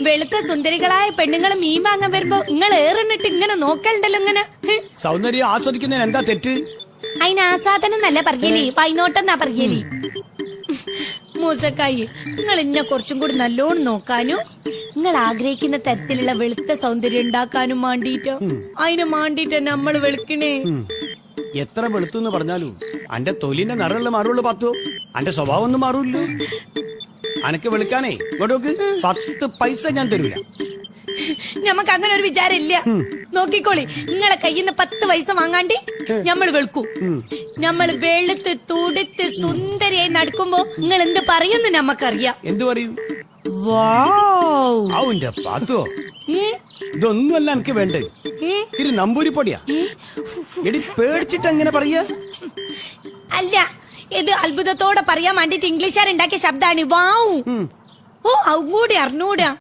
വെളുത്ത സുന്ദരികളായ പെണ്ണുങ്ങൾ മീൻ വാങ്ങാൻ വരുമ്പോ നിങ്ങൾ ഏറിനിട്ട് ഇങ്ങനെ നോക്കലുണ്ടല്ലോ ഇങ്ങനെ. സൗന്ദര്യം ആസ്വദിക്കുന്നതിന് എന്താ തെറ്റ്? അതിന് ആസാദനം എന്നല്ല പറയലേ, വൈനോട്ടെന്നാ പറയലേ. മൂസക്കായി, നിങ്ങൾ ഇന്നെ കുറച്ചും കൂടി നല്ലോണം നോക്കാനും നിങ്ങൾ ആഗ്രഹിക്കുന്ന തരത്തിലുള്ള വെളുത്ത സൗന്ദര്യം ഉണ്ടാക്കാനും മാണ്ടിട്ടോ, അതിന് മാണ്ടിട്ട് നമ്മൾ വെളുക്കണേ. എത്ര വെളുത്തു പറഞ്ഞാലും അന്റെ തൊലിന്റെ നിറമുള്ള മാറുള്ളൂ പത്തോ, അന്റെ സ്വഭാവം ഒന്നും മാറൂല്ലോ. അനക്ക് വെളുക്കാനേ ഇങ്ങോട്ടോക്ക് 10 പൈസ ഞാൻ തരൂല. ഞമ്മക്ക് അങ്ങനെ ഒരു വിചാരം ഇല്ല. നോക്കിക്കോളി, നിങ്ങളെ കയ്യിന്ന് 10 പൈസ വാങ്ങാണ്ടി ഞമ്മൾ വെളുക്കും. ഞമ്മള് വെളുത്ത് തുടുത്ത് സുന്ദരിയായി നടക്കുമ്പോ നിങ്ങൾ എന്ത് പറയുന്നു നമ്മക്കറിയാം. എന്ത് പറയും? വാവ്, പാത്തോ, ഇതൊന്നുമല്ല എനിക്ക് വേണ്ടേ. ഇത് നമ്പൂരിപ്പൊടിയാ. എടി പേടിച്ചിട്ട് എങ്ങനെ പറയാ? അല്ല, ഇത് അത്ഭുതത്തോടെ പറയാൻ വേണ്ടിട്ട് ഇംഗ്ലീഷുകാർ ഉണ്ടാക്കിയ ശബ്ദാണ് വാവ്. ഓ, അതുകൂടി അറിഞ്ഞൂടാ.